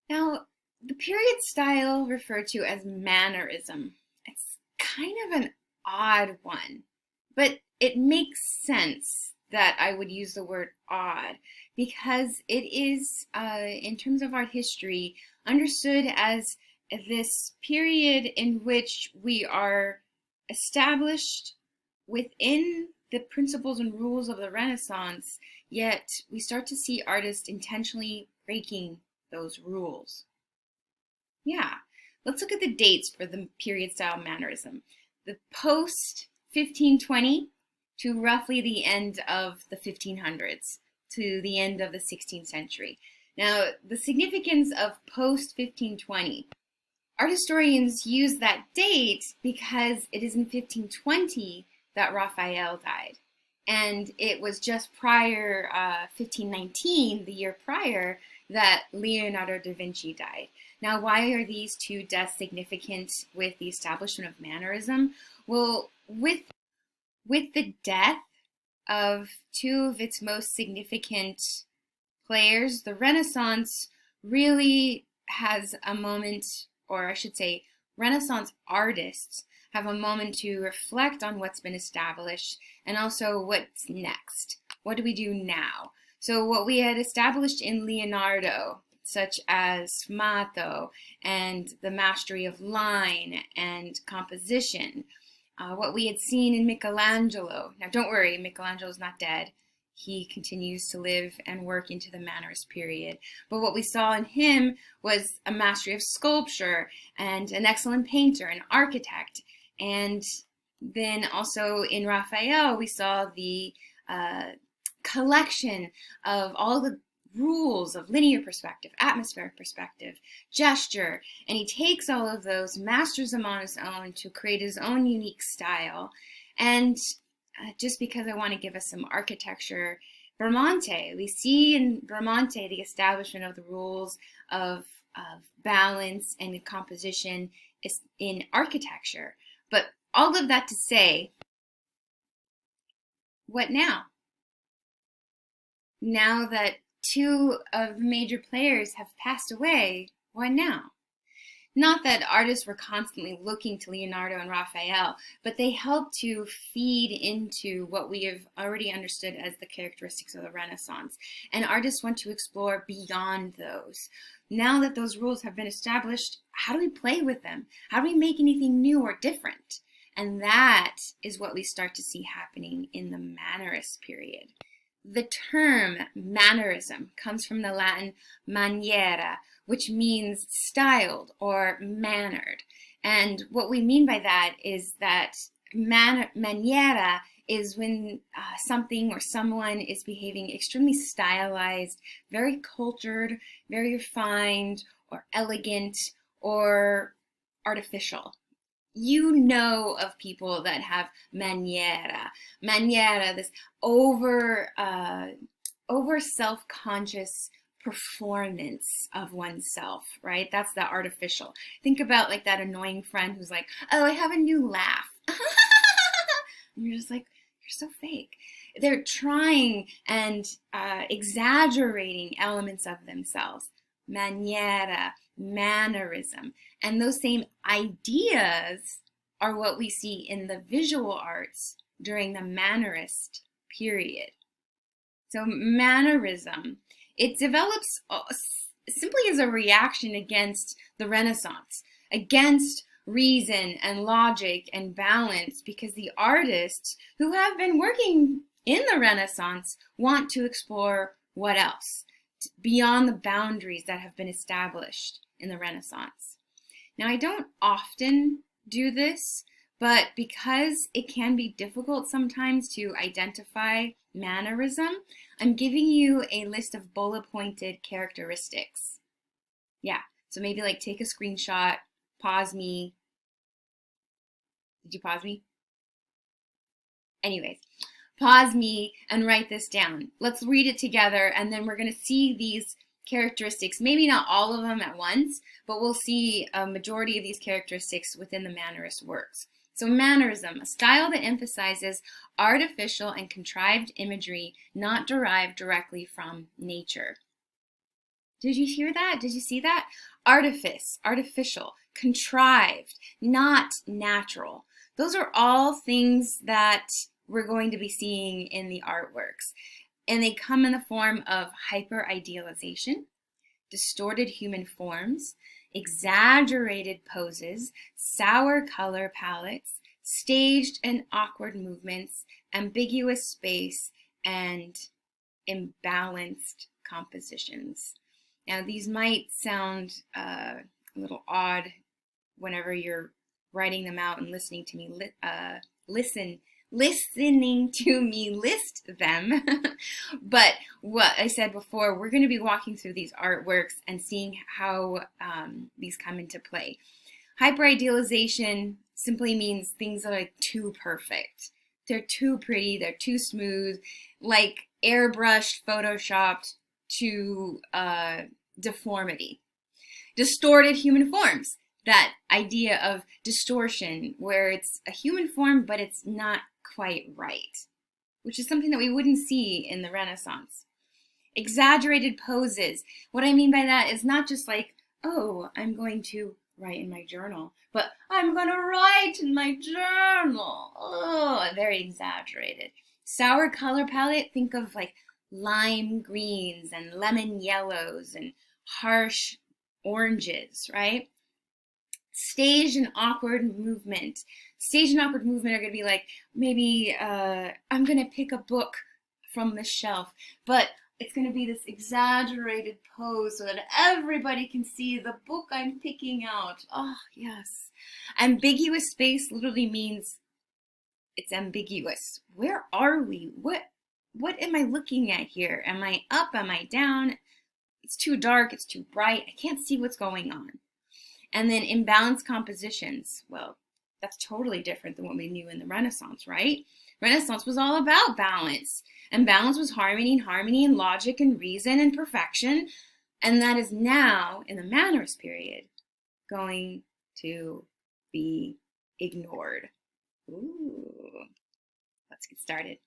Now, the period style referred to as mannerism. It's kind of an odd one, but it makes sense that I would use the word odd because it is, in terms of art history, understood as this period in which we are established within the principles and rules of the Renaissance, yet we start to see artists intentionally breaking those rules. Yeah, let's look at the dates for the period style mannerism. The post 1520 to roughly the end of the 1500s, to the end of the 16th century. Now, the significance of post 1520. Art historians use that date because it is in 1520 that Raphael died. And it was just prior, 1519, the year prior, that Leonardo da Vinci died. Now, why are these two deaths significant with the establishment of mannerism? Well, with the death of two of its most significant players, the Renaissance really has a moment, or I should say, Renaissance artists have a moment to reflect on what's been established and also what's next. What do we do now? So what we had established in Leonardo, such as sfumato and the mastery of line and composition, what we had seen in Michelangelo. Now don't worry, Michelangelo's not dead. He continues to live and work into the Mannerist period. But what we saw in him was a mastery of sculpture and an excellent painter, an architect. And then also in Raphael, we saw the collection of all the rules of linear perspective, atmospheric perspective, gesture, and he takes all of those, masters them on his own to create his own unique style. And just because I want to give us some architecture, Bramante, we see in Bramante the establishment of the rules of balance and composition in architecture. But all of that to say, what now? Now that two of the major players have passed away, what now? Not that artists were constantly looking to Leonardo and Raphael, but they helped to feed into what we have already understood as the characteristics of the Renaissance. And artists want to explore beyond those. Now that those rules have been established, how do we play with them? How do we make anything new or different? And that is what we start to see happening in the Mannerist period. The term mannerism comes from the Latin maniera, which means styled or mannered. And what we mean by that is that maniera is when something or someone is behaving extremely stylized, very cultured, very refined, or elegant, or artificial. You know of people that have maniera. Maniera, this over self-conscious performance of oneself, right? That's the artificial. Think about like that annoying friend who's like, oh, I have a new laugh. And you're just like, you're so fake. They're trying and exaggerating elements of themselves. Maniera, mannerism. And those same ideas are what we see in the visual arts during the Mannerist period. So mannerism, it develops simply as a reaction against the Renaissance, against reason and logic and balance, because the artists who have been working in the Renaissance want to explore what else beyond the boundaries that have been established in the Renaissance. Now, I don't often do this, but because it can be difficult sometimes to identify mannerism, I'm giving you a list of bullet-pointed characteristics. Yeah, so maybe like take a screenshot, pause me. Did you pause me? Anyways, pause me and write this down. Let's read it together, and then we're going to see these characteristics, maybe not all of them at once, but we'll see a majority of these characteristics within the Mannerist works. So mannerism, a style that emphasizes artificial and contrived imagery not derived directly from nature. Did you hear that? Did you see that? Artifice, artificial, contrived, not natural. Those are all things that we're going to be seeing in the artworks. And they come in the form of hyper-idealization, distorted human forms, exaggerated poses, sour color palettes, staged and awkward movements, ambiguous space, and imbalanced compositions. Now, these might sound a little odd whenever you're writing them out and listening to me listening to me list them. But what I said before, we're going to be walking through these artworks and seeing how these come into play. Hyperidealization simply means things are like too perfect. They're too pretty, they're too smooth, like airbrushed, photoshopped to deformity. Distorted human forms, that idea of distortion where it's a human form but it's not quite right, which is something that we wouldn't see in the Renaissance. Exaggerated poses. What I mean by that is not just like, oh, I'm going to write in my journal, but I'm going to write in my journal. Oh, very exaggerated. Sour color palette, think of like lime greens and lemon yellows and harsh oranges, right? Staged and awkward movement. Staged and awkward movement are going to be like, maybe I'm going to pick a book from the shelf, but it's going to be this exaggerated pose so that everybody can see the book I'm picking out. Oh, yes. Ambiguous space literally means it's ambiguous. Where are we? What am I looking at here? Am I up? Am I down? It's too dark. It's too bright. I can't see what's going on. And then imbalanced compositions. Well, that's totally different than what we knew in the Renaissance, right? Renaissance was all about balance. And balance was harmony and logic and reason and perfection. And that is now, in the Mannerist period, going to be ignored. Ooh, let's get started.